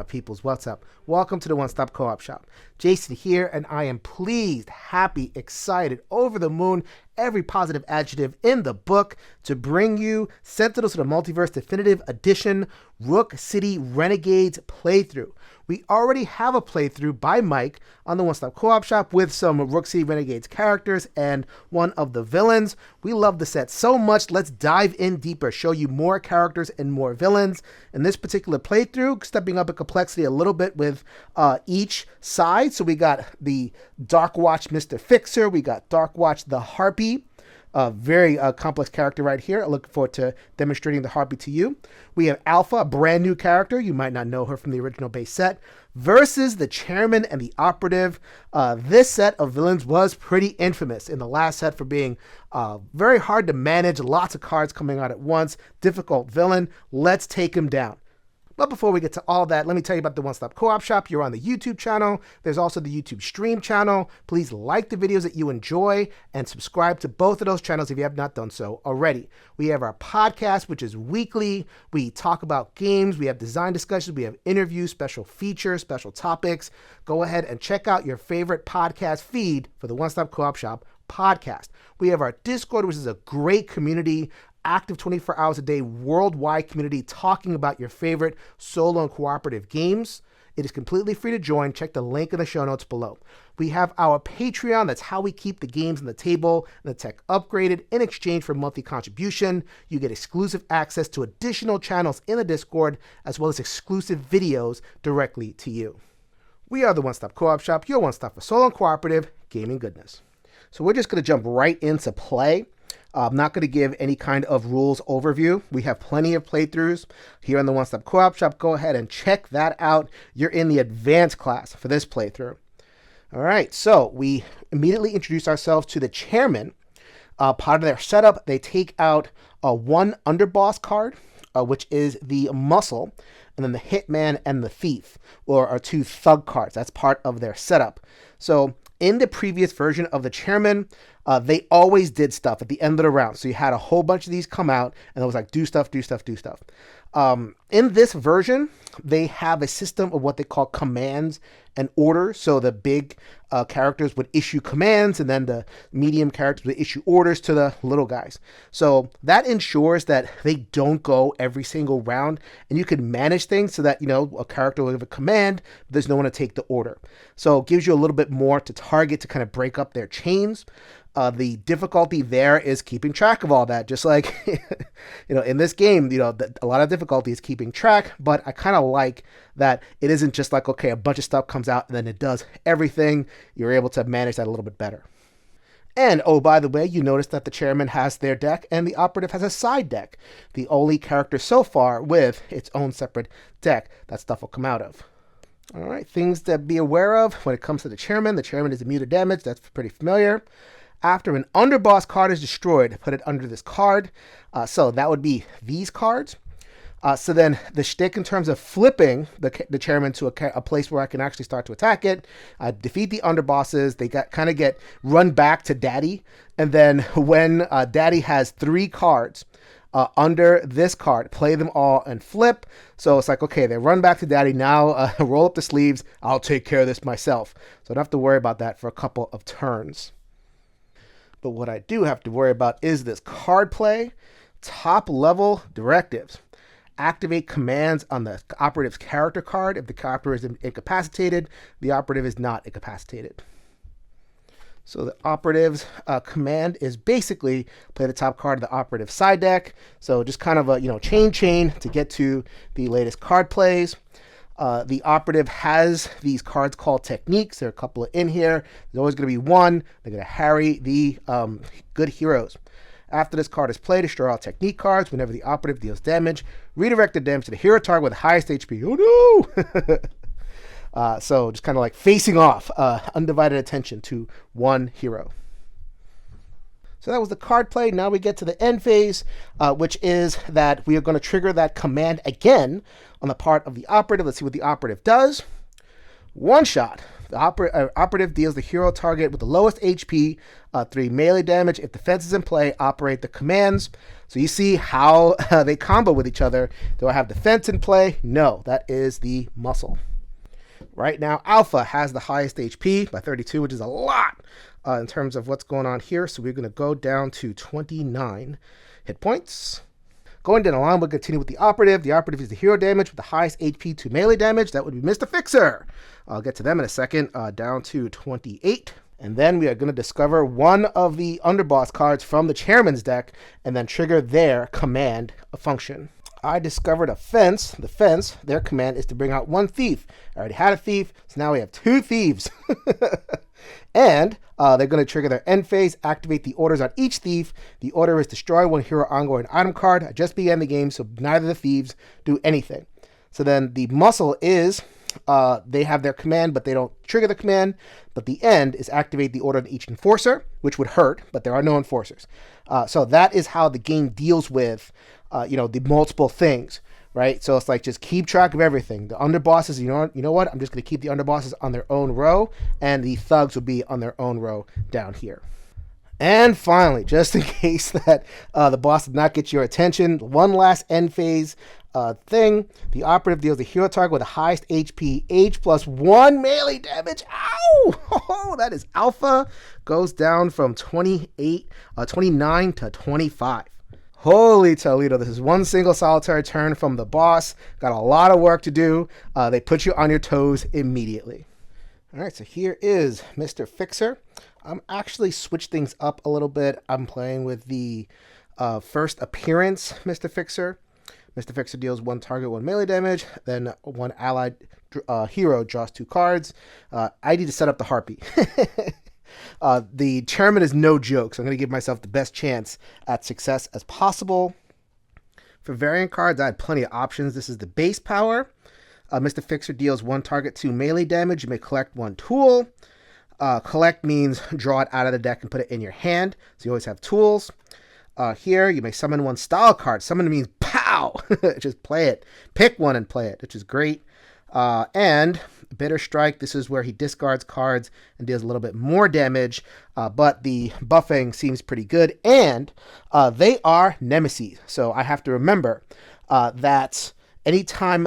my peoples? What's up? Welcome to the One Stop Co-op Shop. Jason here, and I am pleased, happy, excited, over the moon, every positive adjective in the book to bring you Sentinels of the Multiverse Definitive Edition Rook City Renegades playthrough. We already have a playthrough by Mike on the One Stop Co-op Shop with some Rook City Renegades characters and one of the villains. We love the set so much. Let's dive in deeper, show you more characters and more villains. In this particular playthrough, stepping up in complexity a little bit with each side. So we got the Dark Watch Mr. Fixer. We got Dark Watch the Harpy. A very complex character right here. I look forward to demonstrating the Harpy to you. We have Alpha, a brand new character. You might not know her from the original base set. Versus the Chairman and the Operative. This set of villains was pretty infamous in the last set for being very hard to manage. Lots of cards coming out at once. Difficult villain. Let's take him down. But before we get to all that, let me tell you about the One Stop Co-op Shop. You're on the YouTube channel. There's also the YouTube stream channel. Please like the videos that you enjoy and subscribe to both of those channels if you have not done so already. We have our podcast, which is weekly. We talk about games. We have design discussions. We have interviews, special features, special topics. Go ahead and check out your favorite podcast feed for the One Stop Co-op Shop podcast. We have our Discord, which is a great community, active 24 hours a day, worldwide community talking about your favorite solo and cooperative games. It is completely free to join. Check the link in the show notes below. We have our Patreon. That's how we keep the games on the table and the tech upgraded. In exchange for monthly contribution, you get exclusive access to additional channels in the Discord, as well as exclusive videos directly to you. We are the One Stop Co-op Shop, your one stop for solo and cooperative gaming goodness. So we're just going to jump right into play. I'm not going to give any kind of rules overview. We have plenty of playthroughs here on the One Stop Co-op Shop. Go ahead and check that out. You're in the advanced class for this playthrough. All right, so we immediately introduce ourselves to the Chairman. Part of their setup, they take out one underboss card, which is the Muscle, and then the Hitman and the Thief, or are two thug cards. That's part of their setup. So in the previous version of the Chairman, they always did stuff at the end of the round. So you had a whole bunch of these come out, and it was like, do stuff, do stuff, do stuff. In this version, they have a system of what they call commands and orders. So the big characters would issue commands, and then the medium characters would issue orders to the little guys. So that ensures that they don't go every single round, and you can manage things so that, you know, a character will give a command, but there's no one to take the order. So it gives you a little bit more to target to kind of break up their chains. The difficulty there is keeping track of all that, just like, you know, in this game, you know, a lot of difficulty is keeping track, but I kind of like that it isn't just like, okay, a bunch of stuff comes out and then it does everything. You're able to manage that a little bit better. And, oh, by the way, you notice that the Chairman has their deck and the Operative has a side deck. The only character so far with its own separate deck that stuff will come out of. All right, things to be aware of when it comes to the Chairman. The Chairman is immune to damage. That's pretty familiar. After an underboss card is destroyed, put it under this card. So that would be these cards. So then the shtick in terms of flipping the Chairman to a place where I can actually start to attack it, defeat the underbosses. They kind of get run back to Daddy. And then when Daddy has 3 cards under this card, play them all and flip. So it's like, okay, they run back to Daddy. Now roll up the sleeves. I'll take care of this myself. So I don't have to worry about that for a couple of turns. But what I do have to worry about is this card play, top level directives. Activate commands on the Operative's character card. If the Operative is incapacitated, the Operative is not incapacitated. So the Operative's command is basically play the top card of the Operative side deck. So just kind of a, you know, chain to get to the latest card plays. The Operative has these cards called techniques. There are a couple in here. There's always going to be one. They're going to harry the good heroes. After this card is played, destroy all technique cards. Whenever the Operative deals damage, redirect the damage to the hero target with the highest HP. Oh no! So just kind of like facing off, undivided attention to one hero. So that was the card play. Now we get to the end phase, which is that we are going to trigger that command again on the part of the Operative. Let's see what the Operative does. One shot. The Operative deals the hero target with the lowest HP 3 melee damage. If defense is in play, operate the commands. So you see how they combo with each other. Do I have defense in play? No, that is the muscle. Right now, Alpha has the highest HP by 32, which is a lot in terms of what's going on here. So we're going to go down to 29 hit points. Going down the line, we'll continue with the Operative. The Operative is the hero damage with the highest HP to melee damage. That would be Mr. Fixer. I'll get to them in a second. Down to 28. And then we are going to discover one of the underboss cards from the Chairman's deck and then trigger their command function. I discovered a fence. The fence, their command is to bring out 1 thief. I already had a thief, so now we have 2 thieves. And they're going to trigger their end phase, activate the orders on each thief. The order is destroy 1 hero ongoing item card. I just began the game, so neither of the thieves do anything. So then the muscle is, they have their command, but they don't trigger the command. But the end is activate the order on each enforcer, which would hurt, but there are no enforcers. So that is how the game deals with the multiple things, right? So it's like just keep track of everything. The underbosses, you know what? I'm just going to keep the underbosses on their own row, and the thugs will be on their own row down here. And finally, just in case that the boss did not get your attention, one last end phase thing. The Operative deals the hero target with the highest HP, H+1 melee damage. Ow! Oh, that is Alpha. Goes down from 29 to 25. Holy Toledo, this is one single solitary turn from the boss. Got a lot of work to do. They put you on your toes immediately. All right, so here is Mr. Fixer. I'm actually switched things up a little bit. I'm playing with the first appearance Mr. Fixer. Mr. Fixer deals 1 target, 1 melee damage. Then 1 allied hero draws 2 cards. I need to set up the Harpy. The Chairman is no joke, so I'm going to give myself the best chance at success as possible. For variant cards, I had plenty of options. This is the base power. Mr. Fixer deals 1 target, 2 melee damage. You may collect 1 tool. Collect means draw it out of the deck and put it in your hand, so you always have tools. Here, you may summon 1 style card. Summon means pow! Just play it. Pick one and play it, which is great. And Bitter Strike, this is where he discards cards and deals a little bit more damage, but the buffing seems pretty good, and they are nemesis. So I have to remember that anytime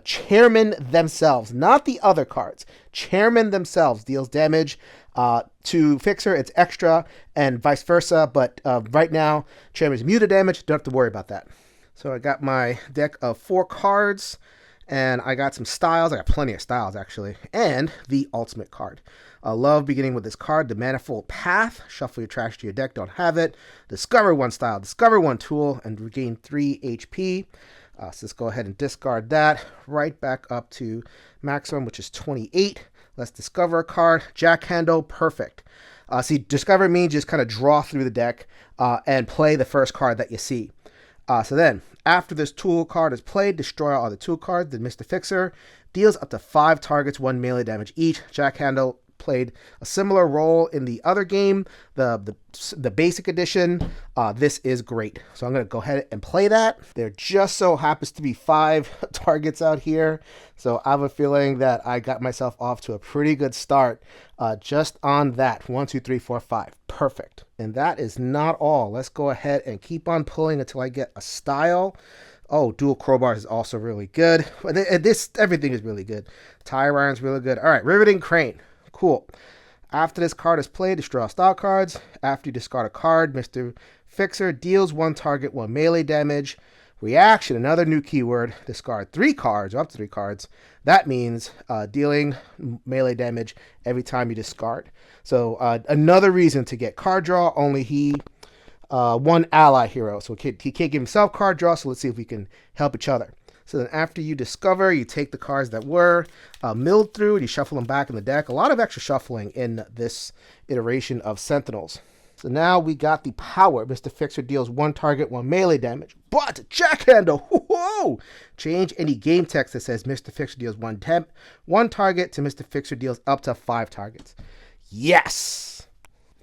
Chairman themselves, not the other cards, Chairman themselves deals damage to Fixer, it's extra, and vice versa, but right now, Chairman's immune to damage, don't have to worry about that. So I got my deck of 4 cards, and I got some styles. I got plenty of styles, actually. And the ultimate card. I love beginning with this card, the Manifold Path. Shuffle your trash to your deck, don't have it. Discover 1 style, discover 1 tool, and regain 3 HP. So let's go ahead and discard that. Right back up to maximum, which is 28. Let's discover a card. Jack Handle, perfect. See, discover means just kind of draw through the deck and play the first card that you see. So then, after this tool card is played, destroy all the tool cards. Then Mr. Fixer deals up to 5 targets, 1 melee damage each. Jack Handle played a similar role in the other game, the basic edition. This is great. So I'm going to go ahead and play that. There just so happens to be 5 targets out here. So I have a feeling that I got myself off to a pretty good start just on that. 1, 2, 3, 4, 5. Perfect. And that is not all. Let's go ahead and keep on pulling until I get a style. Oh, dual crowbars is also really good. Everything is really good. Tire iron's really good. All right, riveting crane. Cool. After this card is played, destroy all style cards. After you discard a card, Mr. Fixer deals 1 target, 1 melee damage. Reaction, another new keyword. Discard 3 cards, or up to 3 cards. That means dealing melee damage every time you discard. So another reason to get card draw, only he, 1 ally hero. So he can't give himself card draw, so let's see if we can help each other. So then after you discover, you take the cards that were milled through and you shuffle them back in the deck. A lot of extra shuffling in this iteration of Sentinels. So now we got the power. Mr. Fixer deals 1 target, 1 melee damage. But Jack Handle, whoa! Change any game text that says Mr. Fixer deals 1 target to Mr. Fixer deals up to 5 targets. Yes!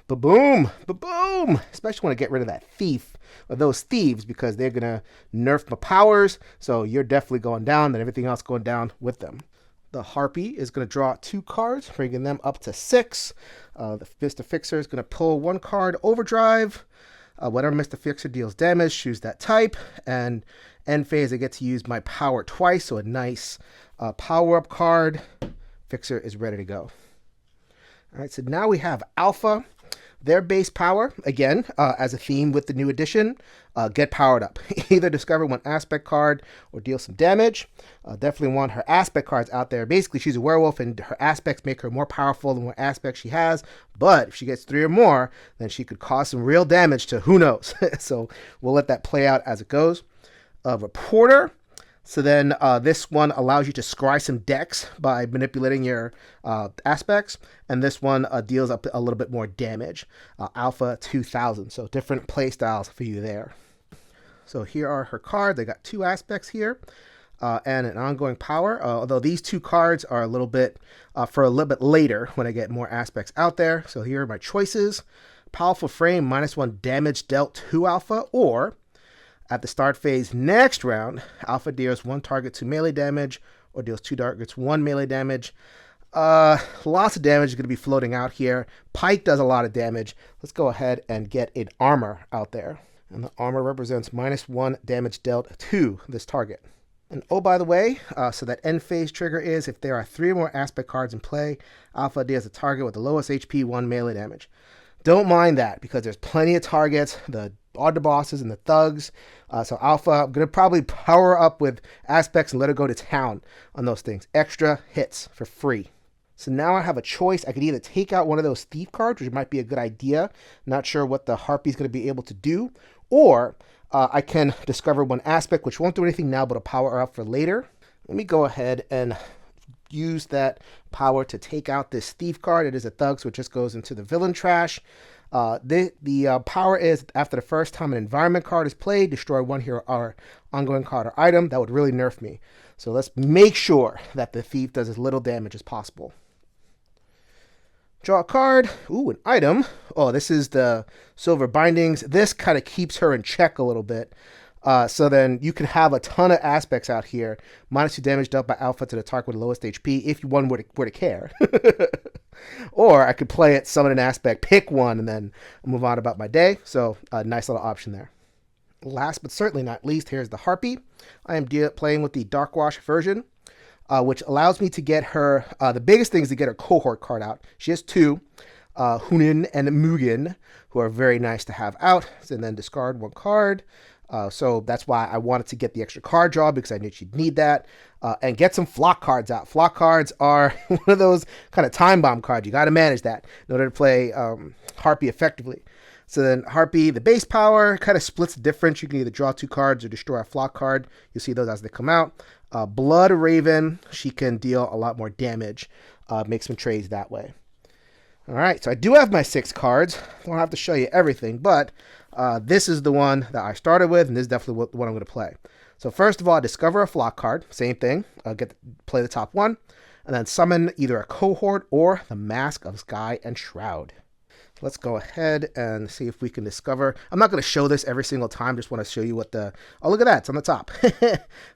Ba-boom! Ba-boom! Especially when I get rid of that thief, or those thieves, because they're going to nerf my powers. So you're definitely going down, and everything else going down with them. The Harpy is going to draw 2 cards, bringing them up to 6. The Mr. Fixer is going to pull 1 card, Overdrive. Whenever Mr. Fixer deals damage, choose that type. And end phase, I get to use my power twice, so a nice power-up card. Fixer is ready to go. All right, so now we have Alpha. Their base power, again, as a theme with the new edition, get powered up. Either discover 1 aspect card or deal some damage. Definitely want her aspect cards out there. Basically, she's a werewolf, and her aspects make her more powerful the more aspects she has. But if she gets 3 or more, then she could cause some real damage to who knows. So we'll let that play out as it goes. Reporter. So then this one allows you to scry some decks by manipulating your aspects. And this one deals up a little bit more damage. Alpha 2000. So different play styles for you there. So here are her cards. I got 2 aspects here and an ongoing power. Although these 2 cards are a little bit later when I get more aspects out there. So here are my choices. Powerful frame, -1 damage dealt to Alpha, or at the start phase next round, Alpha deals 1 target 2 melee damage, or deals 2 targets 1 melee damage. Lots of damage is going to be floating out here. Pike does a lot of damage. Let's go ahead and get an armor out there. And the armor represents -1 damage dealt to this target. And oh, by the way, so that end phase trigger is if there are 3 or more aspect cards in play, Alpha deals a target with the lowest HP 1 melee damage. Don't mind that, because there's plenty of targets, the bosses and the thugs. So Alpha, I'm going to probably power up with aspects and let her go to town on those things. Extra hits for free. So now I have a choice. I could either take out one of those thief cards, which might be a good idea. Not sure what the Harpy is going to be able to do. Or I can discover 1 aspect, which won't do anything now, but a power up for later. Let me go ahead and use that power to take out this thief card. It is a thug, so it just goes into the villain trash. The power is after the first time an environment card is played, destroy 1 hero or ongoing card or item. That would really nerf me. So let's make sure that the thief does as little damage as possible. Draw a card. Ooh, an item. Oh, this is the silver bindings. This kind of keeps her in check a little bit. So then you can have a ton of aspects out here. -2 damage dealt by Alpha to the target with the lowest HP, if one were to care. Or I could play it, summon an aspect, pick 1, and then move on about my day. So a nice little option there. Last but certainly not least, here's the Harpy. I am playing with the Darkwash version, which allows me to get her, the biggest thing is to get her cohort card out. She has 2, Hunin and Mugen, who are very nice to have out. And then discard 1 card. So that's why I wanted to get the extra card draw, because I knew she'd need that. And get some flock cards out. Flock cards are one of those kind of time bomb cards. You got to manage that in order to play Harpy effectively. So then Harpy, the base power, kind of splits the difference. You can either draw 2 cards or destroy a flock card. You'll see those as they come out. Blood Raven, she can deal a lot more damage. Make some trades that way. All right, so I do have my 6 cards. Don't have to show you everything, but this is the one that I started with, and this is definitely the one I'm going to play. So first of all, discover a flock card. Same thing. Play the top 1, and then summon either a cohort or the Mask of Sky and Shroud. Let's go ahead and see if we can discover. I'm not going to show this every single time. Just want to show you what the... Oh, look at that. It's on the top.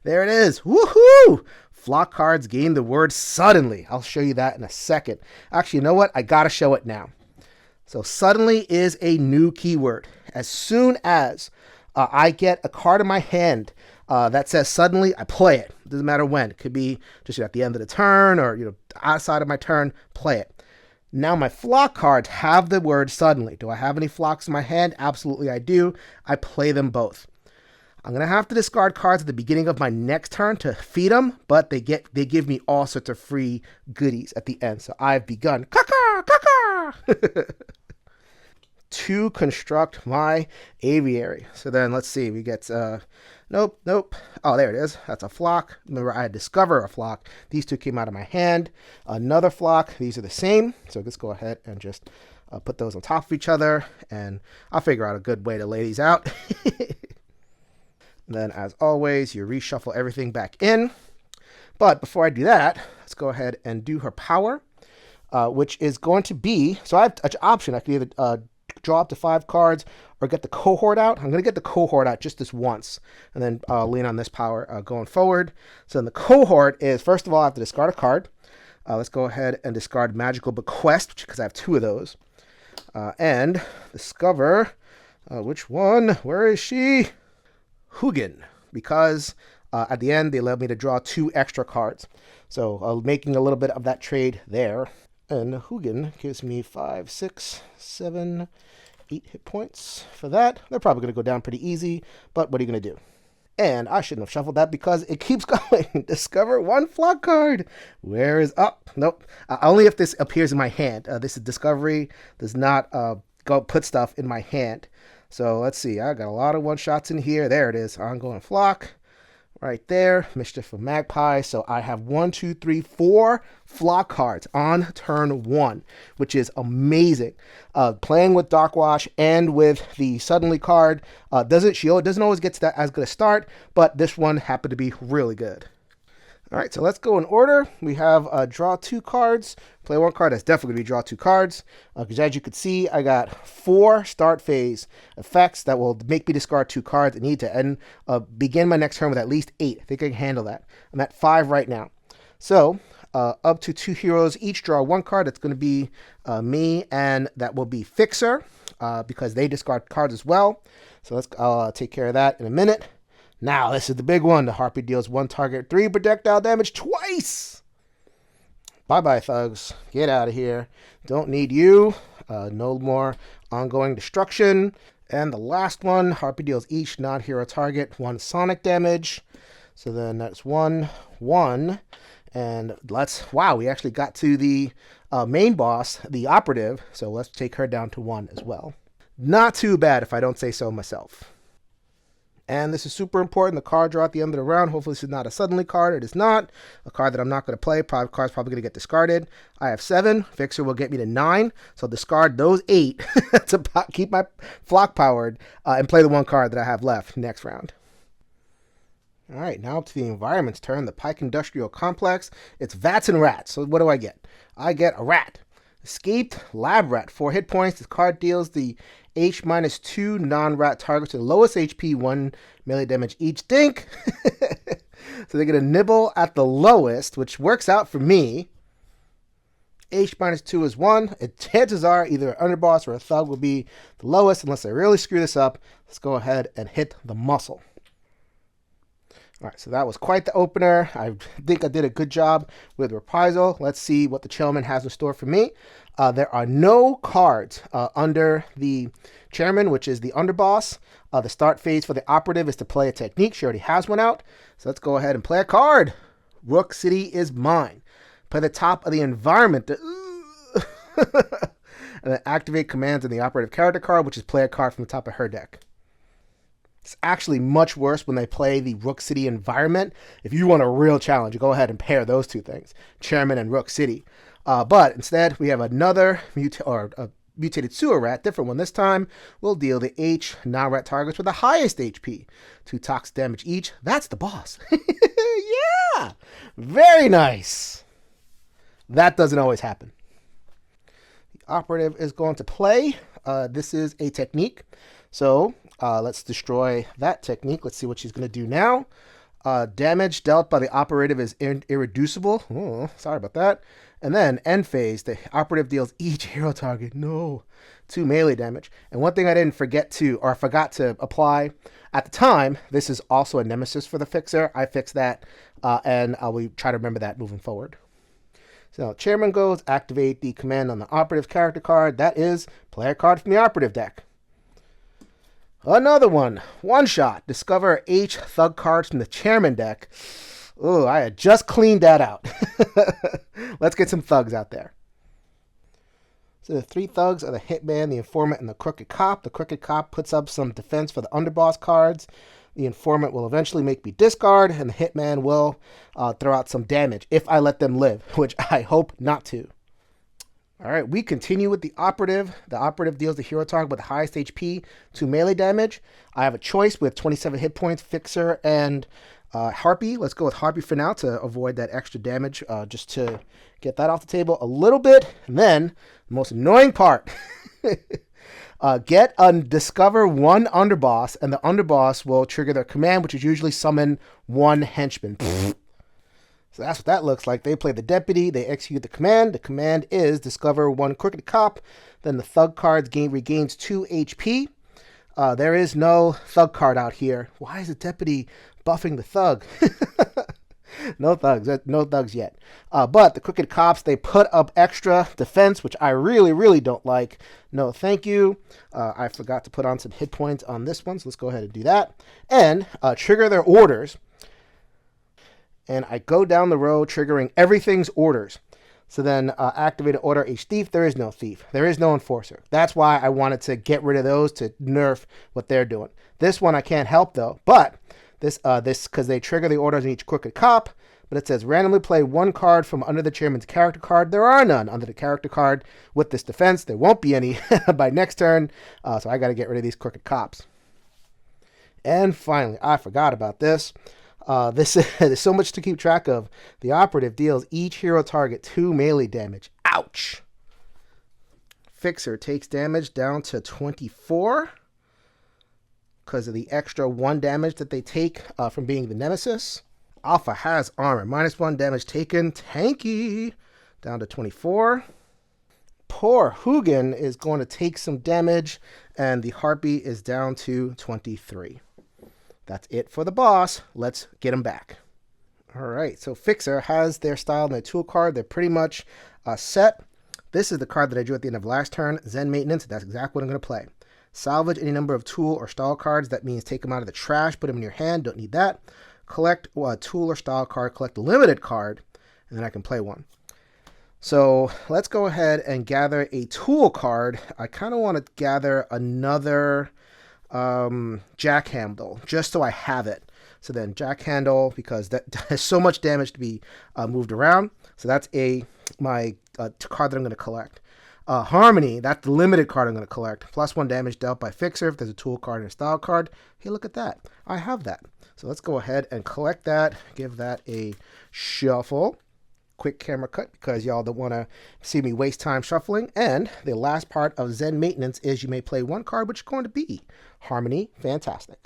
There it is. Woohoo! Flock cards gain the word suddenly. I'll show you that in a second. Actually, you know what? I got to show it now. So suddenly is a new keyword. As soon as I get a card in my hand that says suddenly, I play it. It doesn't matter when. It could be just at the end of the turn or outside of my turn, play it. Now my flock cards have the word suddenly. Do I have any flocks in my hand? Absolutely I do. I play them both. I'm going to have to discard cards at the beginning of my next turn to feed them, but they give me all sorts of free goodies at the end. So I've begun. Caca! Caca! To construct my aviary. So then let's see. We get... Nope. Oh, there it is. That's a flock. Remember, I had discover a flock. These 2 came out of my hand. Another flock. These are the same. So let's go ahead and just put those on top of each other. And I'll figure out a good way to lay these out. Then, as always, you reshuffle everything back in. But before I do that, let's go ahead and do her power, which is going to be... So I have an option. I can either draw up to 5 cards or get the cohort out. I'm going to get the cohort out just this once and then lean on this power going forward. So then the cohort is, first of all, I have to discard a card. Let's go ahead and discard Magical Bequest, because I have 2 of those. And discover, which one? Where is she? Hugin, because at the end they allowed me to draw 2 extra cards. So making a little bit of that trade there. And Hugin gives me 5, 6, 7, 8 hit points for that. They're probably going to go down pretty easy, but what are you going to do? And I shouldn't have shuffled that because it keeps going. Discover 1 flock card. Where is up? Nope. Only if this appears in my hand. This is discovery. Does not go put stuff in my hand. So let's see. I got a lot of 1-shots in here. There it is. Ongoing flock. Right there. Mischief of Magpie. So I have 1, 2, 3, 4 flock cards on turn 1, which is amazing. Playing with Darkwash and with the Suddenly card doesn't always get to that as good a start, but this one happened to be really good. All right, so let's go in order. We have draw 2 cards, play 1 card. That's definitely going to be draw 2 cards. Because as you can see, I got 4 start phase effects that will make me discard 2 cards. I need to begin my next turn with at least 8. I think I can handle that. I'm at 5 right now. So up to 2 heroes each draw 1 card. That's going to be me, and that will be Fixer because they discard cards as well. So I'll take care of that in a minute. Now, this is the big one. The Harpy deals 1 target 3 projectile damage twice. Bye-bye, thugs. Get out of here. Don't need you. No more ongoing destruction. And the last one, Harpy deals each non-hero target 1 sonic damage. So then that's 1, 1. And wow, we actually got to the main boss, the Operative. So let's take her down to 1 as well. Not too bad if I don't say so myself. And this is super important. The card draw at the end of the round. Hopefully this is not a Suddenly card. It is not. A card that I'm not going to play. Card's probably going to get discarded. I have 7. Fixer will get me to 9. So discard those 8 to keep my flock powered and play the 1 card that I have left next round. All right, now up to the environment's turn. The Pike Industrial Complex. It's Vats and Rats. So what do I get? I get a rat. Escaped Lab Rat. 4 hit points. This card deals the H-2 non-rat targets to the lowest HP, 1 melee damage each. Dink! So they're going to nibble at the lowest, which works out for me. H-2 is 1. Chances are either an underboss or a thug will be the lowest unless I really screw this up. Let's go ahead and hit the muscle. All right, so that was quite the opener. I think I did a good job with Reprisal. Let's see what the Chairman has in store for me. There are no cards under the Chairman, which is the underboss. The start phase for the Operative is to play a technique. She already has one out. So let's go ahead and play a card. Rook City is mine. Play the top of the environment. And then activate commands in the Operative character card, which is play a card from the top of her deck. It's actually much worse when they play the Rook City environment. If you want a real challenge, you go ahead and pair those 2 things, Chairman and Rook City. But instead, we have another mutated sewer rat, different one this time. We'll deal the H non-rat targets with the highest HP, 2 toxic damage each. That's the boss. Yeah, very nice. That doesn't always happen. The Operative is going to play. This is a technique. So let's destroy that technique. Let's see what she's going to do now. Damage dealt by the Operative is irreducible. Oh, sorry about that. And then end phase, the Operative deals each hero target 2 melee damage. And one thing I forgot to apply at the time, this is also a nemesis for the Fixer. I fixed that, and I will try to remember that moving forward. So Chairman goes, activate the command on the Operative character card. That is play a card from the Operative deck. Another one. 1-shot. Discover H thug cards from the Chairman deck. Oh, I had just cleaned that out. Let's get some thugs out there. So the 3 thugs are the Hitman, the Informant, and the Crooked Cop. The Crooked Cop puts up some defense for the underboss cards. The Informant will eventually make me discard, and the Hitman will throw out some damage if I let them live, which I hope not to. All right, we continue with the Operative. The Operative deals the hero target with the highest HP, 2 melee damage. I have a choice with 27 hit points, Fixer, and Harpy. Let's go with Harpy for now to avoid that extra damage, just to get that off the table a little bit. And then, the most annoying part. Discover one underboss, and the underboss will trigger their command, which is usually summon one henchman. So that's what that looks like. They play the deputy, they execute the command. The command is discover one crooked cop. Then the thug cards regains 2 HP. There is no thug card out here. Why is the deputy buffing the thug? No thugs yet. But the crooked cops, they put up extra defense, which I really, really don't like. No, thank you. I forgot to put on some hit points on this one, so let's go ahead and do that. And trigger their orders. And I go down the road triggering everything's orders. So then activate an order H thief. There is no thief. There is no enforcer. That's why I wanted to get rid of those to nerf what they're doing. This one I can't help though. But this because they trigger the orders in each crooked cop. But it says randomly play one card from under the chairman's character card. There are none under the character card with this defense. There won't be any by next turn. So I got to get rid of these crooked cops. And finally, I forgot about this. There's so much to keep track of. The operative deals each hero target 2 melee damage. Ouch! Fixer takes damage down to 24 because of the extra 1 damage that they take from being the nemesis. Alpha has armor. -1 damage taken. Tanky! Down to 24. Poor Hugin is going to take some damage, and the Harpy is down to 23. That's it for the boss. Let's get him back. All right, so Fixer has their style and their tool card. They're pretty much set. This is the card that I drew at the end of last turn. Zen Maintenance, that's exactly what I'm going to play. Salvage any number of tool or style cards. That means take them out of the trash, put them in your hand. Don't need that. Collect a tool or style card. Collect a limited card, and then I can play one. So let's go ahead and gather a tool card. I kind of want to gather another jack handle just so I have it. So then jack handle, because that has so much damage to be moved around. So that's my card that I'm going to collect. Harmony, that's the limited card I'm going to collect. +1 damage dealt by Fixer if there's a tool card and a style card. Hey, look at that. I have that. So let's go ahead and collect that. Give that a shuffle. Quick camera cut because y'all don't want to see me waste time shuffling. And the last part of Zen Maintenance is you may play one card, which is going to be Harmony. Fantastic.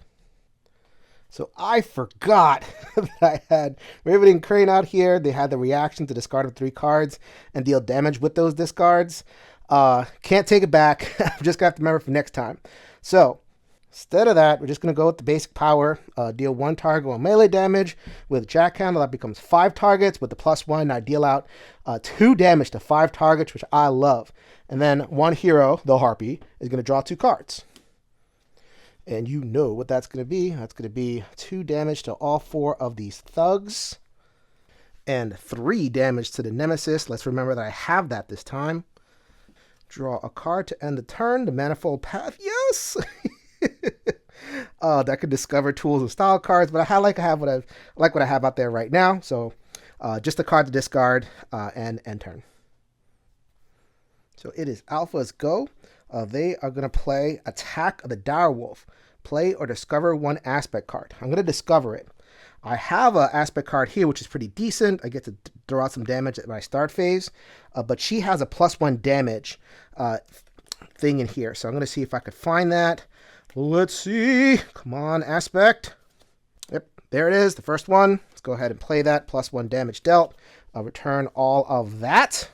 So I forgot that I had Riveting Crane out here. They had the reaction to discard of 3 cards and deal damage with those discards. Can't take it back. I'm just going to have to remember for next time. So instead of that, we're just going to go with the basic power. Deal 1 target 1 melee damage. With Jack Handle, that becomes 5 targets. With the +1, I deal out 2 damage to 5 targets, which I love. And then one hero, the Harpy, is going to draw 2 cards. And you know what that's going to be. That's going to be 2 damage to all 4 of these thugs. And 3 damage to the nemesis. Let's remember that I have that this time. Draw a card to end the turn. The Manifold Path. Yes! That could discover tools and style cards, but I like what I have out there right now. So just a card to discard and end turn. So it is Alpha's go. They are going to play Attack of the Direwolf. Play or discover 1 aspect card. I'm going to discover it. I have an aspect card here, which is pretty decent. I get to draw some damage at my start phase, but she has a +1 damage thing in here. So I'm going to see if I could find that. Let's see. Come on, aspect. Yep, there it is, the first one. Let's go ahead and play that. +1 damage dealt. I'll return all of that.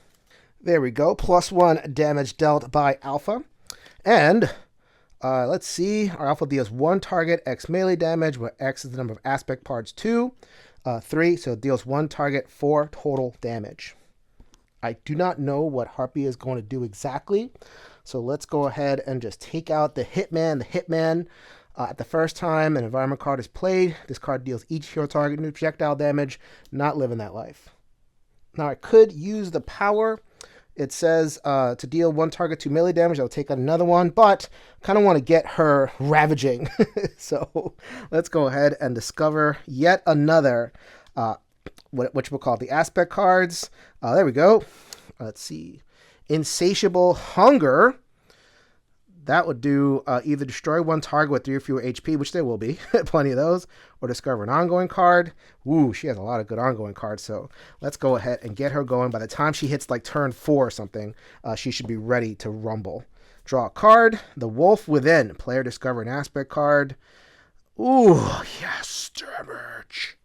There we go. +1 damage dealt by Alpha. And let's see. Our Alpha deals 1 target, X melee damage, where X is the number of aspect parts 2. 3, so it deals 1 target, 4 total damage. I do not know what Harpy is going to do exactly. So let's go ahead and just take out the Hitman. The Hitman, at the first time an environment card is played, this card deals each hero target new projectile damage. Not living that life. Now I could use the power. It says to deal 1 target 2 melee damage. I'll take out another one, but kind of want to get her ravaging. So let's go ahead and discover yet another, what we'll call the aspect cards. There we go. Let's see. Insatiable Hunger. That would do either destroy 1 target with 3 or fewer HP, which there will be, plenty of those, or discover an ongoing card. Ooh, she has a lot of good ongoing cards, so let's go ahead and get her going. By the time she hits like turn 4 or something, she should be ready to rumble. Draw a card. The Wolf Within. Player discover an aspect card. Ooh, yes, damage.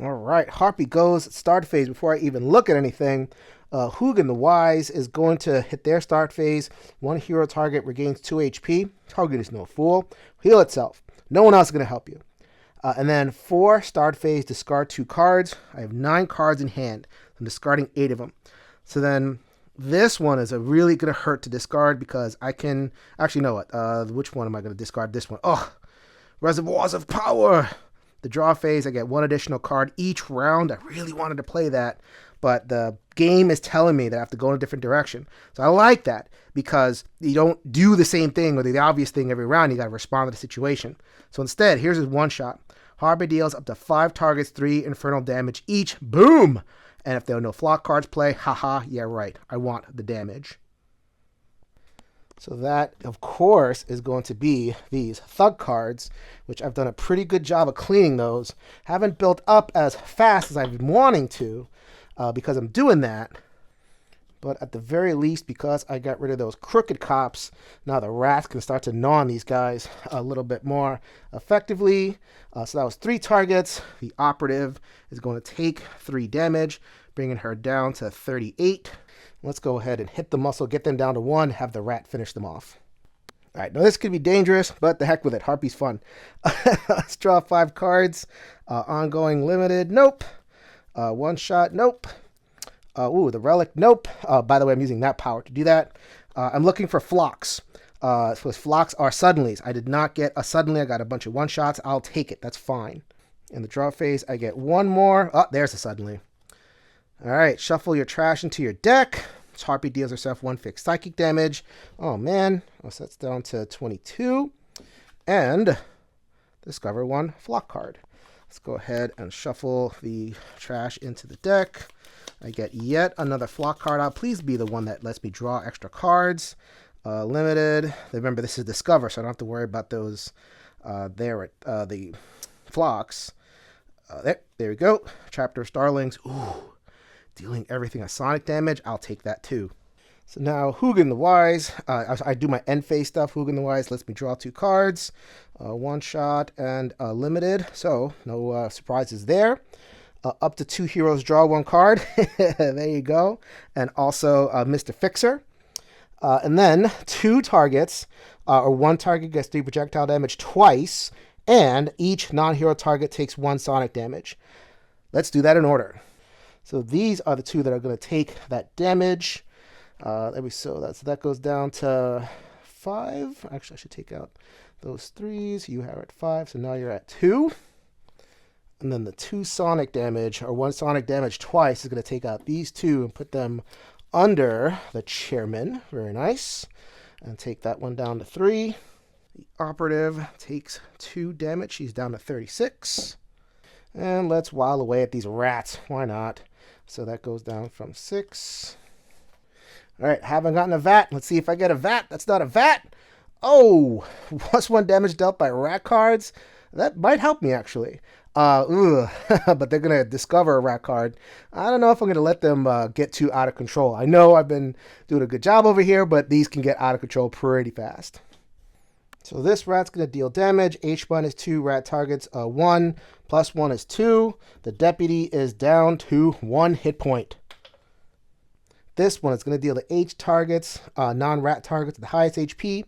All right, Harpy goes start phase before I even look at anything. Hugin the Wise is going to hit their start phase. One hero target regains 2 HP. Hugin is no fool. Heal itself. No one else is going to help you. And then 4 start phase, discard 2 cards. I have 9 cards in hand. I'm discarding 8 of them. So then this one is really going to hurt to discard because I can... Actually, know what? Which one am I going to discard? This one. Oh, Reservoirs of Power. The draw phase, I get 1 additional card each round. I really wanted to play that, but the game is telling me that I have to go in a different direction. So I like that because you don't do the same thing or the obvious thing every round. You got to respond to the situation. So instead, here's his one shot. Harpy deals up to 5 targets, 3 infernal damage each. Boom! And if there are no flock cards play, haha, yeah, right. I want the damage. So that, of course, is going to be these Thug cards, which I've done a pretty good job of cleaning those. Haven't built up as fast as I've been wanting to because I'm doing that. But at the very least, because I got rid of those crooked cops, now the rats can start to gnaw on these guys a little bit more effectively. So that was 3 targets. The Operative is going to take 3 damage, bringing her down to 38. Let's go ahead and hit the muscle, get them down to 1, have the rat finish them off. All right, now this could be dangerous, but the heck with it. Harpy's fun. Let's draw 5 cards. Ongoing limited, nope. One shot, nope. Ooh, the relic, nope. By the way, I'm using that power to do that. I'm looking for flocks. So flocks are suddenlies. I did not get a suddenly. I got a bunch of one shots. I'll take it. That's fine. In the draw phase, I get 1 more. Oh, there's a suddenly. All right, shuffle your trash into your deck. Harpy deals herself 1 fixed psychic damage. Oh, man. So that's down to 22. And discover 1 flock card. Let's go ahead and shuffle the trash into the deck. I get yet another flock card out. Please be the one that lets me draw extra cards. Limited. Remember, this is Discover, so I don't have to worry about those the flocks. There we go. Chapter of Starlings. Ooh. Dealing everything a sonic damage, I'll take that too. So now, Hugin the Wise. I do my end phase stuff. Hugin the Wise lets me draw 2 cards. 1 shot and limited. So, no surprises there. Up to 2 heroes draw 1 card. There you go. And also Mr. Fixer. And then 2 targets, or 1 target gets 3 projectile damage twice. And each non-hero target takes 1 sonic damage. Let's do that in order. So these are the 2 that are going to take that damage. So that goes down to 5. Actually, I should take out those 3s. You are at 5, so now you're at 2. And then the 2 sonic damage, or 1 sonic damage twice, is going to take out these 2 and put them under the chairman. Very nice. And take that one down to 3. The Operative takes 2 damage. She's down to 36. And let's while away at these rats. Why not? So that goes down from 6. All right, haven't gotten a vat. Let's see if I get a vat. That's not a vat. Oh, +1 damage dealt by rat cards. That might help me, actually. But they're going to discover a rat card. I don't know if I'm going to let them get too out of control. I know I've been doing a good job over here, but these can get out of control pretty fast. So this rat's going to deal damage. H1 is 2 rat targets. 1 + 1 is 2. The deputy is down to 1 hit point. This one is going to deal to H targets, non-rat targets, the highest HP.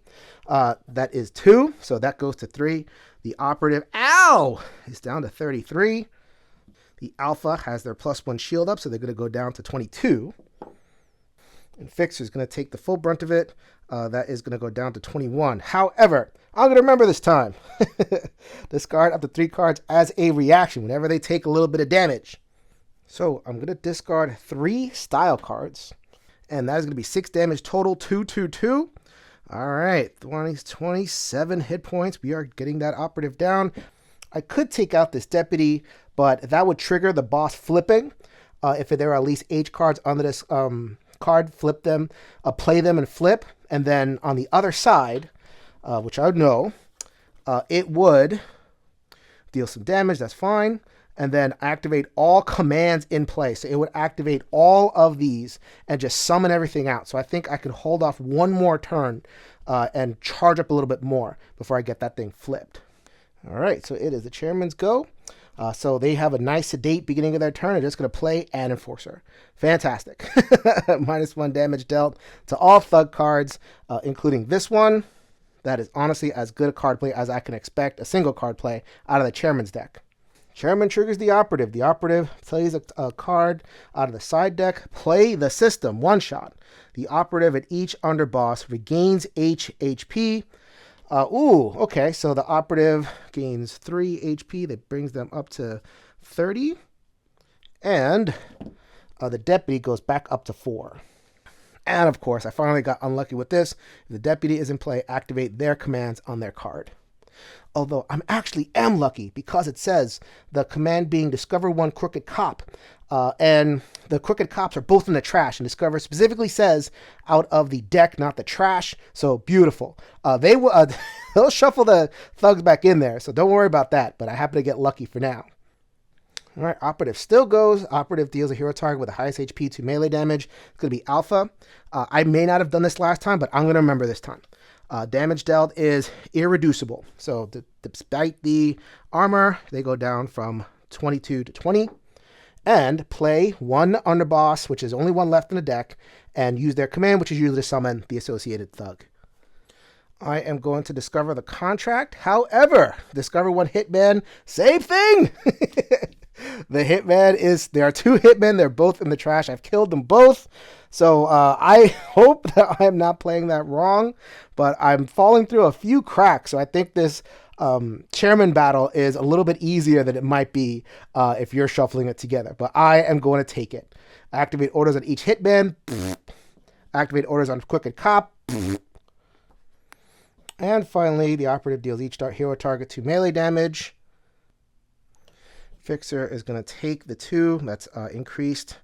That is 2, so that goes to 3. The Operative, ow, is down to 33. The Alpha has their +1 shield up, so they're going to go down to 22. And Fixer is going to take the full brunt of it. That is going to go down to 21. However, I'm going to remember this time. Discard up to 3 cards as a reaction whenever they take a little bit of damage. So I'm going to discard 3 style cards. And that is going to be 6 damage total, 2. All right, 27 hit points. We are getting that Operative down. I could take out this deputy, but that would trigger the boss flipping. If there are at least H cards under this card, flip them, play them and flip. And then on the other side, which I would know, it would deal some damage. That's fine. and then activate all commands in play. So it would activate all of these and just summon everything out. So I think I could hold off one more turn and charge up a little bit more before I get that thing flipped. All right, so it is the chairman's go. So they have a nice sedate beginning of their turn. They're just going to play an enforcer. Fantastic. -1 damage dealt to all thug cards, including this one. That is honestly as good a card play as I can expect a single card play out of the chairman's deck. Chairman triggers the operative. The operative plays a card out of the side deck. Play the system, one shot. The operative at each underboss regains HP. Okay, so the operative gains 3 HP. That brings them up to 30. And the deputy goes back up to 4. And of course, I finally got unlucky with this. If the deputy is in play, activate their commands on their card. Although I'm actually am lucky because it says the command being Discover 1 Crooked Cop. And the Crooked Cops are both in the trash. And Discover specifically says out of the deck, not the trash. So beautiful. They'll shuffle the thugs back in there. So don't worry about that. But I happen to get lucky for now. All right, Operative still goes. Operative deals a hero target with the highest HP to melee damage. It's going to be Alpha. I may not have done this last time, but I'm going to remember this time. Damage dealt is irreducible. So despite the armor, they go down from 22 to 20. And play 1 underboss, which is only 1 left in the deck, and use their command, which is usually to summon the associated thug. I am going to discover the contract. However, discover 1 hitman, same thing. The hitman there are 2 hitmen. They're both in the trash. I've killed them both. So I hope that I'm not playing that wrong, but I'm falling through a few cracks. So I think this chairman battle is a little bit easier than it might be if you're shuffling it together. But I am going to take it. Activate orders on each hitman. Activate orders on Crooked Cop. And finally, the operative deals each hero target 2 melee damage. Fixer is going to take the 2. That's increased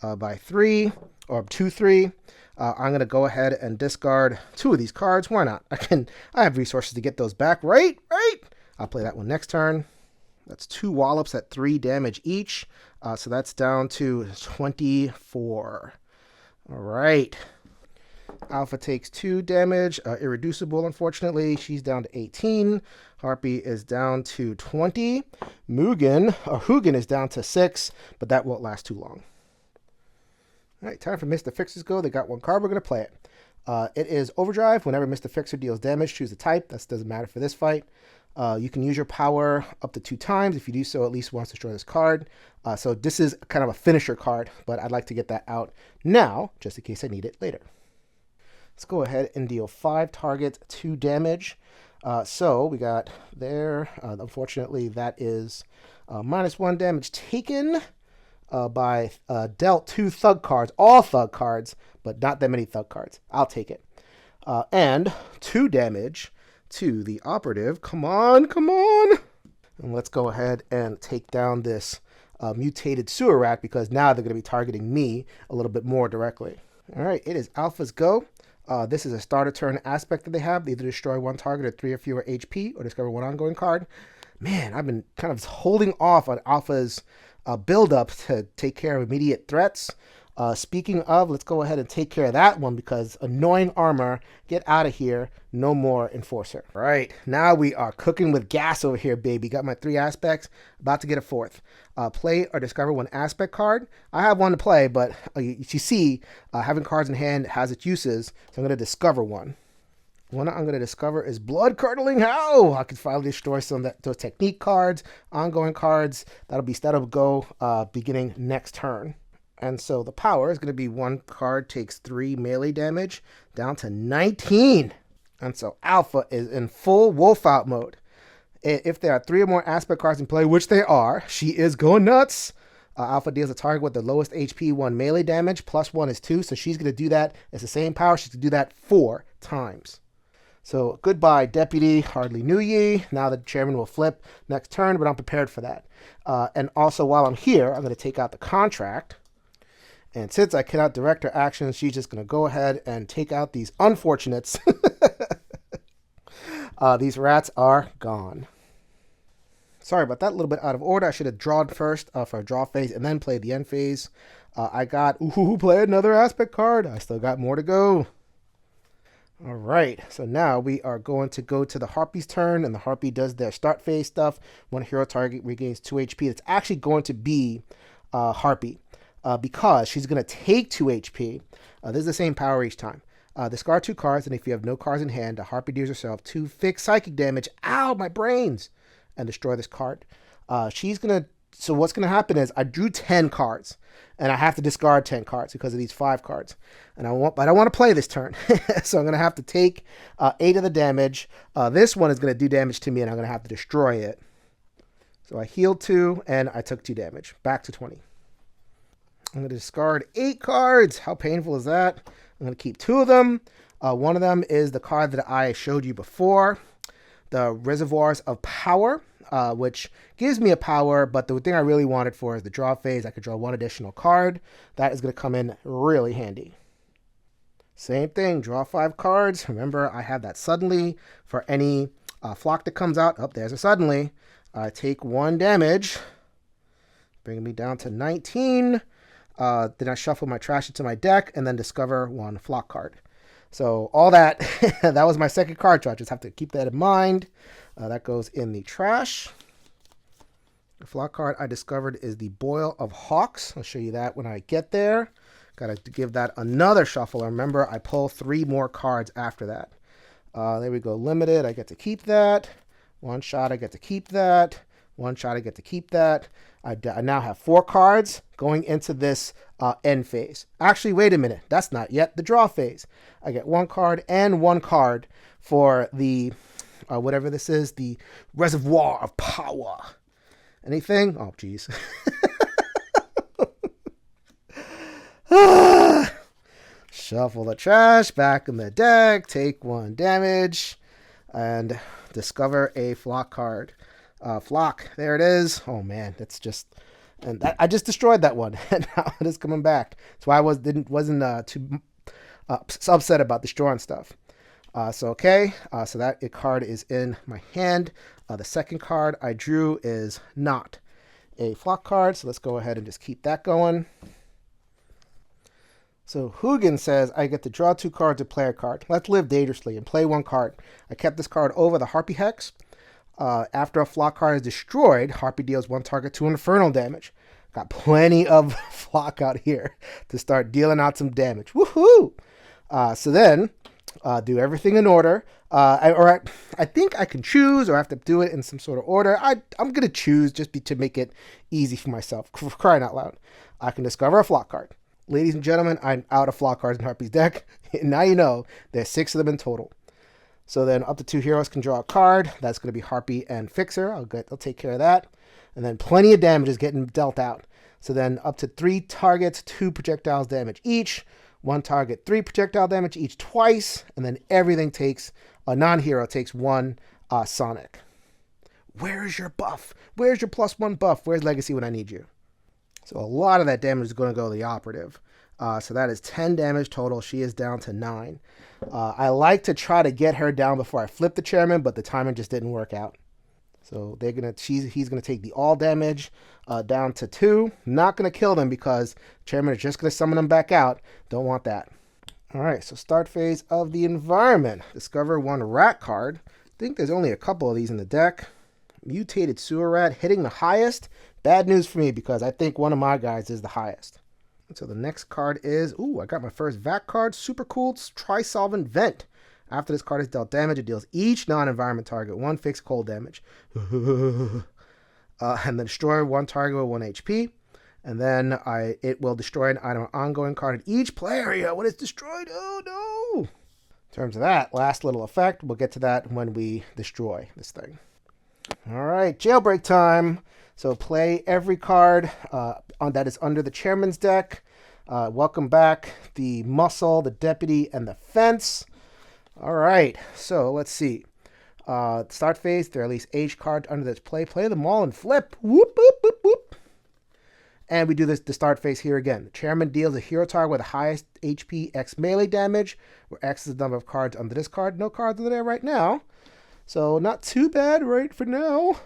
by 3 or 2-3. I'm going to go ahead and discard 2 of these cards. Why not? I have resources to get those back, right? I'll play that one next turn. That's 2 wallops at 3 damage each. So that's down to 24. All right. Alpha takes 2 damage. Irreducible, unfortunately. She's down to 18. Harpy is down to 20. Hugin is down to 6, but that won't last too long. All right, time for Mr. Fixer's go. They got 1 card. We're going to play it. It is Overdrive. Whenever Mr. Fixer deals damage, choose the type. That doesn't matter for this fight. You can use your power up to 2 times. If you do so, at least once, destroy this card. So this is kind of a finisher card, but I'd like to get that out now, just in case I need it later. Let's go ahead and deal 5 targets, 2 damage. So we got there. Unfortunately, that is -1 damage taken by dealt 2 thug cards, all thug cards, but not that many thug cards. I'll take it. And 2 damage to the operative. Come on. And let's go ahead and take down this mutated sewer rat because now they're going to be targeting me a little bit more directly. All right, it is Alpha's go. This is a starter turn aspect that they have. They either destroy 1 target at 3 or fewer HP or discover 1 ongoing card. Man, I've been kind of holding off on Alpha's build-up to take care of immediate threats. Speaking of, let's go ahead and take care of that one because annoying armor, get out of here, no more enforcer. All right, now we are cooking with gas over here, baby. Got my 3 aspects, about to get a 4th. Play or discover 1 aspect card. I have 1 to play, but you see, having cards in hand has its uses, so I'm going to discover 1. One I'm going to discover is Blood Curdling How. I can finally destroy some of those technique cards, ongoing cards. That'll go beginning next turn. And so the power is going to be 1 card takes 3 melee damage down to 19. And so Alpha is in full wolf out mode. If there are 3 or more aspect cards in play, which they are, she is going nuts. Alpha deals a target with the lowest HP 1 melee damage, plus 1 is 2. So she's going to do that. It's the same power. She's going to do that 4 times. So goodbye, Deputy. Hardly knew ye. Now the chairman will flip next turn, but I'm prepared for that. And also while I'm here, I'm going to take out the contract. And since I cannot direct her actions, she's just going to go ahead and take out these unfortunates. These rats are gone. Sorry about that, a little bit out of order. I should have drawn first for a draw phase and then play the end phase. I got, play another aspect card. I still got more to go. All right, so now we are going to go to the Harpy's turn, and the Harpy does their start phase stuff. One hero target regains 2 HP. It's actually going to be Harpy because she's going to take 2 HP. This is the same power each time. Discard 2 cards, and if you have no cards in hand, the Harpy deals herself 2 fixed psychic damage. Ow, my brains! And destroy this card. So what's going to happen is I drew 10 cards, and I have to discard 10 cards because of these 5 cards. But I don't want to play this turn. So I'm going to have to take 8 of the damage. This one is going to do damage to me, and I'm going to have to destroy it. So I healed 2, and I took 2 damage. Back to 20. I'm going to discard 8 cards. How painful is that? I'm going to keep 2 of them. One of them is the card that I showed you before, the Reservoirs of Power, which gives me a power, but the thing I really wanted for is the draw phase. I could draw 1 additional card. That is going to come in really handy. Same thing, draw 5 cards. Remember, I have that suddenly for any flock that comes out. Oh, there's a suddenly. I take 1 damage, bringing me down to 19. Then I shuffle my trash into my deck and then discover 1 flock card. So all that, that was my second card draw. Just have to keep that in mind. That goes in the trash. The flock card I discovered is the Boil of Hawks. I'll show you that when I get there. Got to give that another shuffle. Remember, I pull 3 more cards after that. There we go. Limited. I get to keep that. 1 shot. I get to keep that. 1 shot. I get to keep that. I now have 4 cards going into this end phase. Actually, wait a minute. That's not yet the draw phase. I get 1 card and 1 card for the whatever this is, the Reservoir of Power. Anything? Oh, geez. Shuffle the trash back in the deck, take 1 damage, and discover a flock card. Flock, there it is. Oh man, that's just, and I just destroyed that one, and now it is coming back. That's why I wasn't too upset about destroying stuff. So that card is in my hand. The second card I drew is not a flock card, so let's go ahead and just keep that going. So Hugin says I get to draw 2 cards to play a card. Let's live dangerously and play 1 card. I kept this card over the Harpy Hex. After a flock card is destroyed, Harpy deals 1 target 2 infernal damage. Got plenty of flock out here to start dealing out some damage. Woohoo! So then, do everything in order. I think I can choose, or I have to do it in some sort of order. I'm going to choose just to make it easy for myself, for crying out loud. I can discover a flock card. Ladies and gentlemen, I'm out of flock cards in Harpy's deck. Now you know there's 6 of them in total. So then up to 2 heroes can draw a card. That's going to be Harpy and Fixer. I'll take care of that. And then plenty of damage is getting dealt out. So then up to 3 targets, 2 projectiles damage each. 1 target, 3 projectile damage each twice. And then everything takes, a non-hero takes 1 Sonic. Where's your buff? Where's your +1 buff? Where's Legacy when I need you? So a lot of that damage is going to go to the Operative. So that is 10 damage total. She is down to 9. I like to try to get her down before I flip the Chairman, but the timing just didn't work out. So he's gonna take the all damage down to 2. Not gonna kill them because Chairman is just gonna summon them back out. Don't want that. All right. So start phase of the environment. Discover 1 rat card. I think there's only a couple of these in the deck. Mutated Sewer Rat hitting the highest. Bad news for me because I think one of my guys is the highest. So the next card is, I got my first VAC card. Super cool. Tri-Solvent Vent. After this card is dealt damage, it deals each non-environment target 1 fixed cold damage. And then destroy 1 target with 1 HP. And then it will destroy an item or ongoing card in each play area when it's destroyed. Oh no! In terms of that, last little effect, we'll get to that when we destroy this thing. All right, jailbreak time. So play every card that is under the Chairman's deck. Welcome back the Muscle, the Deputy, and the Fence. All right, so let's see. Start phase, there are at least H cards under this play. Play them all and flip. Whoop, whoop, whoop, whoop. And we do the start phase here again. The Chairman deals a hero target with the highest HP X melee damage, where X is the number of cards under this card. No cards under there right now. So not too bad right for now.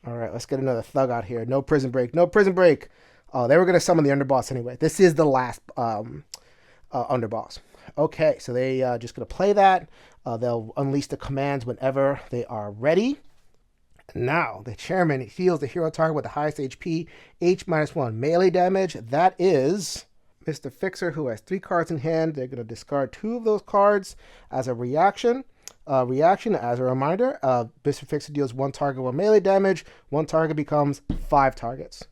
All right, let's get another thug out here. No prison break. No prison break. Oh, they were going to summon the underboss anyway. This is the last underboss. Okay, so they just going to play that. They'll unleash the commands whenever they are ready. Now, the chairman heals the hero target with the highest HP, H-1 melee damage. That is Mr. Fixer, who has 3 cards in hand. They're going to discard 2 of those cards as a reaction. As a reminder, Mr. Fixer deals 1 target 1 melee damage. 1 target becomes 5 targets.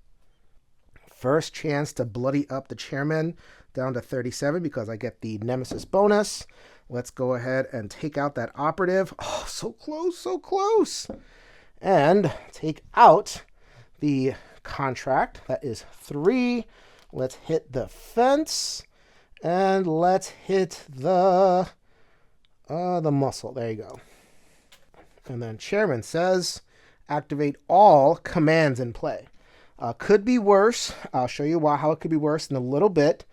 First chance to bloody up the chairman down to 37 because I get the Nemesis bonus. Let's go ahead and take out that operative. Oh, so close, so close. And take out the contract. That is 3. Let's hit the fence. And let's hit the muscle. There you go. And then Chairman says, activate all commands in play. Could be worse. I'll show you how it could be worse in a little bit.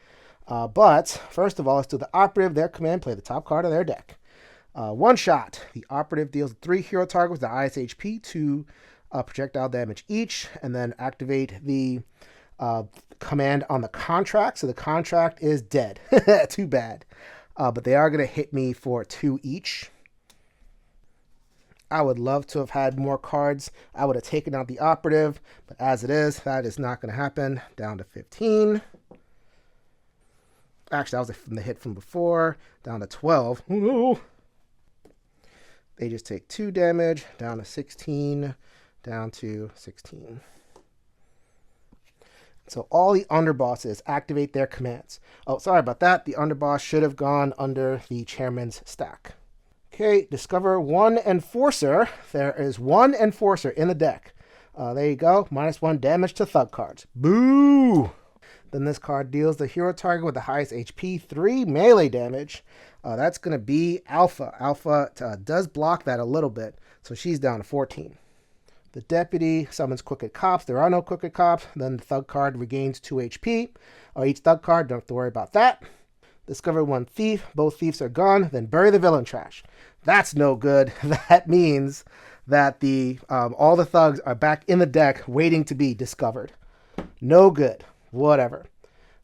But first of all, let's do the operative. Their command, play the top card of their deck. One shot. The operative deals 3 hero targets with the highest HP, 2 projectile damage each, and then activate the command on the contract. So the contract is dead. Too bad. But they are going to hit me for 2 each. I would love to have had more cards. I would have taken out the operative, but as it is, that is not going to happen. Down to 15. Actually, that was from the hit from before. Down to 12. Oh no! They just take 2 damage. Down to 16. Down to 16. So all the underbosses activate their commands. Oh, sorry about that. The underboss should have gone under the chairman's stack. Okay, discover 1 enforcer. There is 1 enforcer in the deck. There you go. -1 damage to thug cards. Boo! Then this card deals the hero target with the highest HP, 3 melee damage. That's going to be Alpha. Alpha does block that a little bit, so she's down to 14. The deputy summons crooked cops. There are no crooked cops. Then the thug card regains 2 HP. Each thug card, don't have to worry about that. Discover 1 thief. Both thieves are gone. Then bury the villain trash. That's no good. That means that all the thugs are back in the deck waiting to be discovered. No good. Whatever.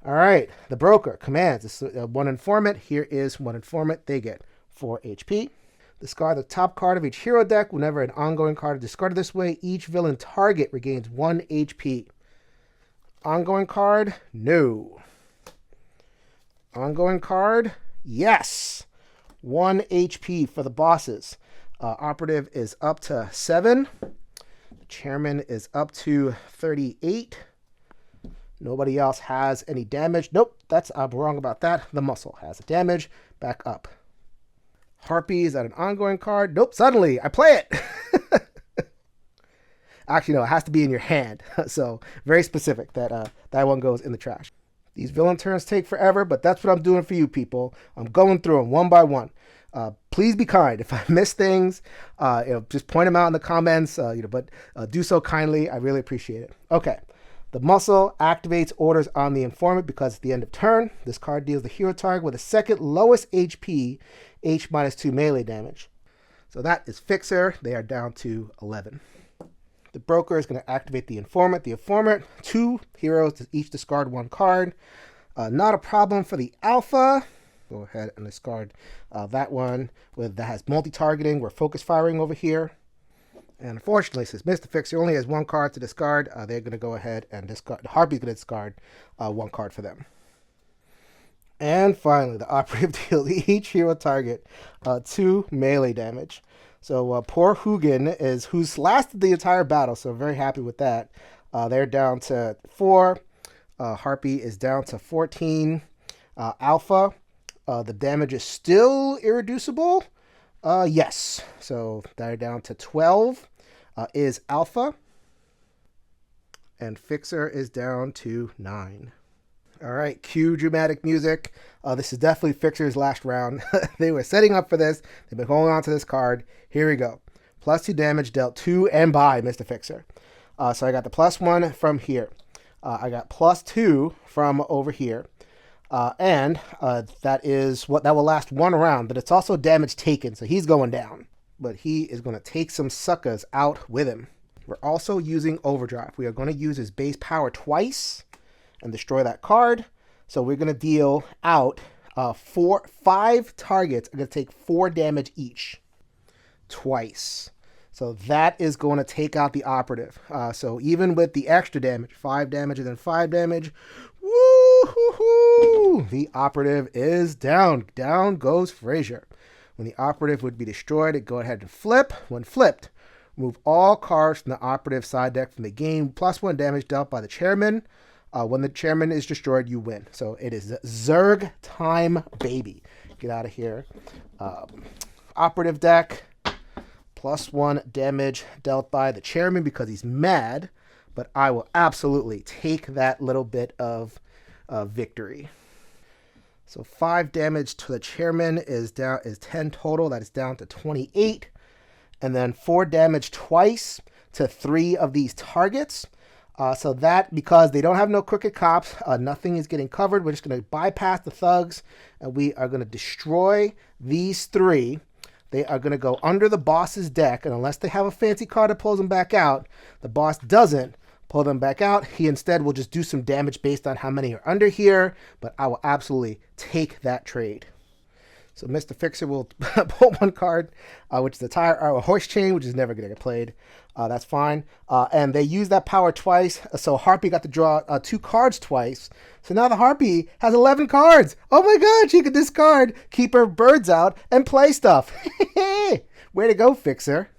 All right. The broker commands this 1 informant. Here is 1 informant. They get 4 HP. Discard the top card of each hero deck. Whenever an ongoing card is discarded this way, each villain target regains 1 HP. Ongoing card? No. Ongoing card? Yes. 1 HP for the bosses. Operative is up to 7. The chairman is up to 38. Nobody else has any damage. Nope, I'm wrong about that. The muscle has a damage. Back up. Harpy is at an ongoing card. Nope, suddenly I play it. Actually, no, it has to be in your hand. So very specific that that one goes in the trash. These villain turns take forever, but that's what I'm doing for you people. I'm going through them one by one. Please be kind. If I miss things, just point them out in the comments. But do so kindly. I really appreciate it. Okay. The muscle activates orders on the informant because at the end of turn, this card deals the hero target with the second lowest HP, H-2 melee damage. So that is Fixer. They are down to 11. The broker is going to activate the informant. The informant, 2 heroes to each discard 1 card. Not a problem for the alpha. Go ahead and discard that one that has multi-targeting. We're focus firing over here. And unfortunately, since Mr. Fixer only has 1 card to discard, they're going to go ahead and discard. Harpy's going to discard 1 card for them. And finally, the operative deals each hero target 2 melee damage. So poor Hugin who's lasted the entire battle, so very happy with that. They're down to 4. Harpy is down to 14. Alpha, the damage is still irreducible. Yes, so they're down to 12 is Alpha. And Fixer is down to 9. All right, cue dramatic music. This is definitely Fixer's last round. They were setting up for this. They've been holding on to this card. Here we go. +2 damage dealt to and by Mr. Fixer. So I got the +1 from here. I got +2 from over here. And that will last 1 round, but it's also damage taken, so he's going down. But he is going to take some suckers out with him. We're also using Overdrive. We are going to use his base power twice and destroy that card. So we're going to deal out 5 targets are going to take 4 damage each twice. So that is going to take out the Operative. So even with the extra damage, 5 damage and then 5 damage, woo-hoo-hoo, the Operative is down. Down goes Frazier. When the Operative would be destroyed, it go ahead and flip. When flipped, move all cards from the Operative side deck from the game, +1 damage dealt by the Chairman. When the Chairman is destroyed, you win. So it is Zerg time, baby. Get out of here. Operative deck, +1 damage dealt by the Chairman because he's mad, but I will absolutely take that little bit of victory. So 5 damage to the Chairman is 10 total. That is down to 28. And then 4 damage twice to 3 of these targets. So that, because they don't have no crooked cops, nothing is getting covered. We're just going to bypass the thugs, and we are going to destroy these 3. They are going to go under the boss's deck, and unless they have a fancy card that pulls them back out, the boss doesn't pull them back out. He instead will just do some damage based on how many are under here, but I will absolutely take that trade. So Mr. Fixer will pull 1 card, which is the tire or a horse chain, which is never going to get played. That's fine. And they use that power twice. So Harpy got to draw 2 cards twice. So now the Harpy has 11 cards. Oh my God, she could discard, keep her birds out, and play stuff. Way to go, Fixer.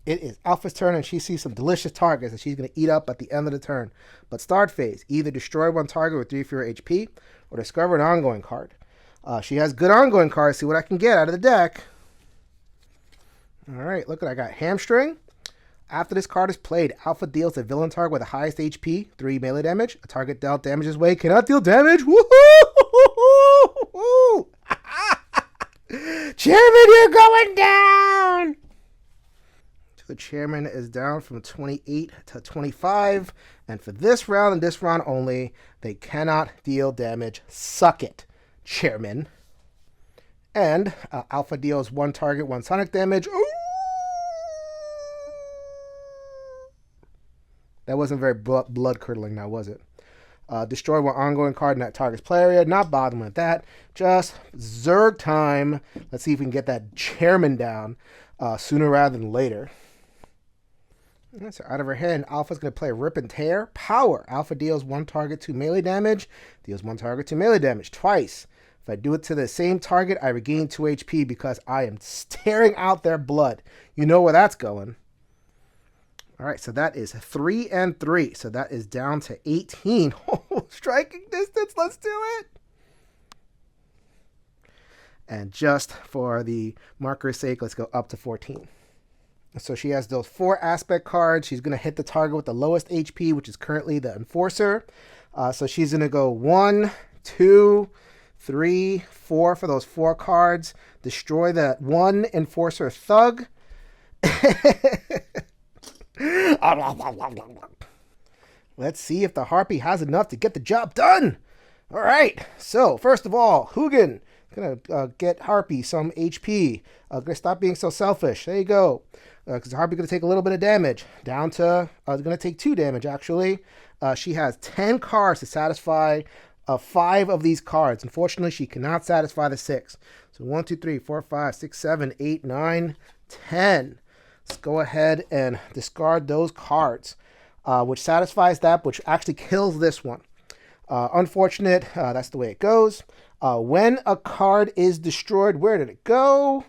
It is Alpha's turn, and she sees some delicious targets that she's going to eat up at the end of the turn. But start phase, either destroy 1 target with 3 fewer HP, or discover an ongoing card. She has good ongoing cards. See what I can get out of the deck. All right, look, I got Hamstring. After this card is played, Alpha deals a villain target with the highest HP, 3 melee damage. A target dealt damages way cannot deal damage. Woohoo! Chairman, you're going down! So the Chairman is down from 28 to 25. And for this round and this round only, they cannot deal damage. Suck it, Chairman. And Alpha deals 1 target, 1 sonic damage. Ooh! That wasn't very blood-curdling now, was it? Destroy 1 ongoing card in that target's play area. Not bothering with that. Just Zerg time. Let's see if we can get that Chairman down sooner rather than later. So out of her hand, Alpha's going to play Rip and Tear. Power. Alpha deals 1 target 2 melee damage. Deals 1 target 2 melee damage twice. If I do it to the same target, I regain 2 HP because I am tearing out their blood. You know where that's going. All right, so that is 3 and 3. So that is down to 18. Oh, striking distance. Let's do it. And just for the marker's sake, let's go up to 14. So she has those 4 aspect cards. She's going to hit the target with the lowest HP, which is currently the Enforcer. So she's going to go 1, 2, 3, 4 for those 4 cards. Destroy that 1 Enforcer Thug. Let's see if the Harpy has enough to get the job done. All right. So first of all, Hugin gonna get Harpy some HP. Gonna stop being so selfish. There you go. Because Harpy gonna take a little bit of damage. Down to gonna take 2 damage actually. She has 10 cards to satisfy 5 of these cards. Unfortunately, she cannot satisfy the 6. So 1, 2, 3, 4, 5, 6, 7, 8, 9, 10. Let's go ahead and discard those cards, which satisfies that, which actually kills this one. Unfortunate, that's the way it goes. When a card is destroyed, where did it go?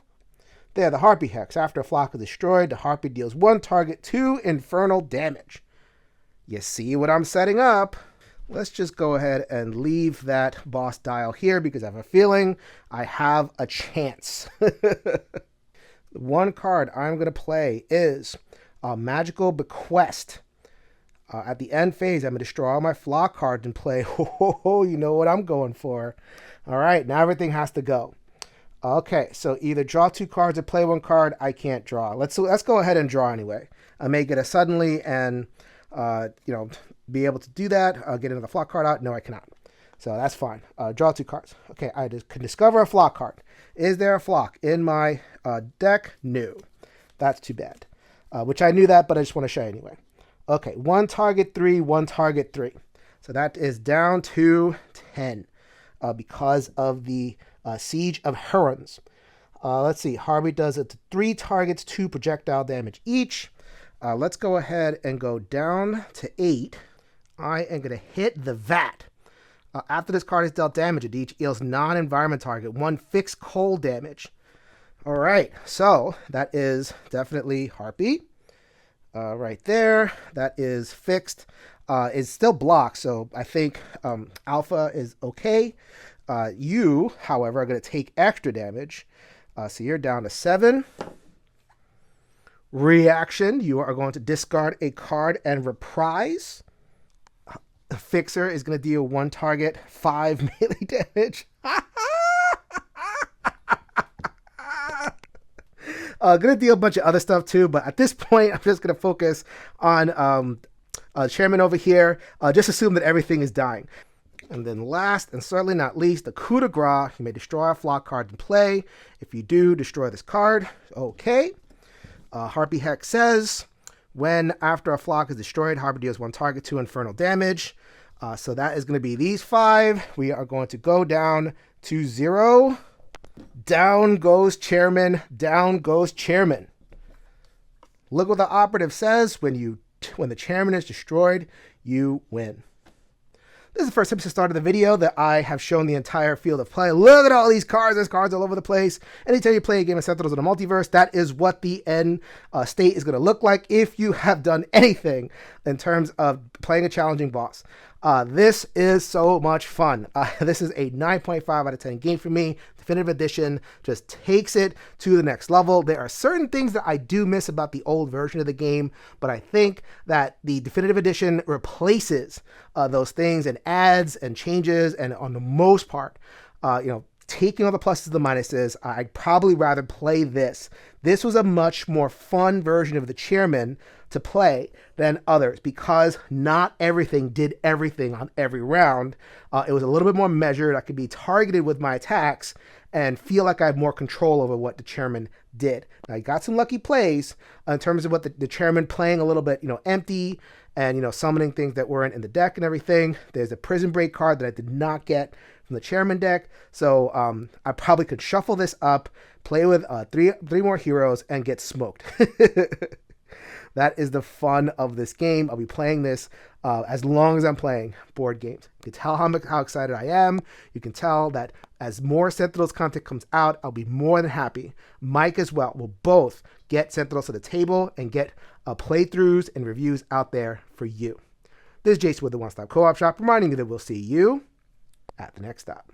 There, the Harpy Hex. After a flock is destroyed, the Harpy deals 1 target 2 infernal damage. You see what I'm setting up? Let's just go ahead and leave that boss dial here because I have a feeling I have a chance. The 1 card I'm going to play is Magical Bequest. At the end phase, I'm going to destroy all my flock cards and play. You know what I'm going for. All right, now everything has to go. Okay, so either draw 2 cards or play 1 card. I can't draw. Let's go ahead and draw anyway. I may get a suddenly and be able to do that. Get another flock card out. No, I cannot. So that's fine. Draw 2 cards. Okay, I can discover a flock card. Is there a flock in my deck? No. That's too bad. which I knew that, but I just want to show you anyway. Okay, 1 target 3, 1 target 3. So that is down to 10 because of the Siege of Hurons. Let's see, Harpy does it to 3 targets, 2 projectile damage each. Let's go ahead and go down to 8. I am going to hit the VAT. After this card is dealt damage, it each deals non-environment target 1 fixed cold damage. All right, so that is definitely Harpy. Right there, that is fixed. It's still blocked, so I think Alpha is okay. You, however, are going to take extra damage. So you're down to 7. Reaction, you are going to discard a card and reprise. Fixer is going to deal 1 target, 5 melee damage. Going to deal a bunch of other stuff too, but at this point, I'm just going to focus on Chairman over here. Just assume that everything is dying. And then last and certainly not least, the coup de grace. You may destroy a flock card in play. If you do, destroy this card. Okay. Harpy Hex says, when after a flock is destroyed, Harpy deals 1 target, 2 infernal damage. So that is going to be these 5. We are going to go down to 0. Down goes Chairman. Down goes Chairman. Look what the Operative says. When the Chairman is destroyed, you win. This is the first time since the start of the video that I have shown the entire field of play. Look at all these cards. There's cards all over the place. Anytime you play a game of Sentinels in the Multiverse, that is what the end state is going to look like if you have done anything in terms of playing a challenging boss. This is so much fun. This is a 9.5 out of 10 game for me. Definitive Edition just takes it to the next level. There are certain things that I do miss about the old version of the game, but I think that the Definitive Edition replaces those things and adds and changes, and on the most part, taking all the pluses and the minuses, I'd probably rather play this. This was a much more fun version of the Chairman to play than others because not everything did everything on every round. It was a little bit more measured. I could be targeted with my attacks and feel like I have more control over what the Chairman did. Now, I got some lucky plays in terms of what the Chairman playing a little bit, empty and, summoning things that weren't in the deck and everything. There's a Prison Break card that I did not get from the Chairman deck. So I probably could shuffle this up, play with three more heroes, and get smoked. That is the fun of this game. I'll be playing this as long as I'm playing board games. You can tell how excited I am. You can tell that as more Sentinels content comes out, I'll be more than happy. Mike as well will both get Sentinels to the table and get playthroughs and reviews out there for you. This is Jason with the One Stop Co-op Shop, reminding you that we'll see you at the next stop.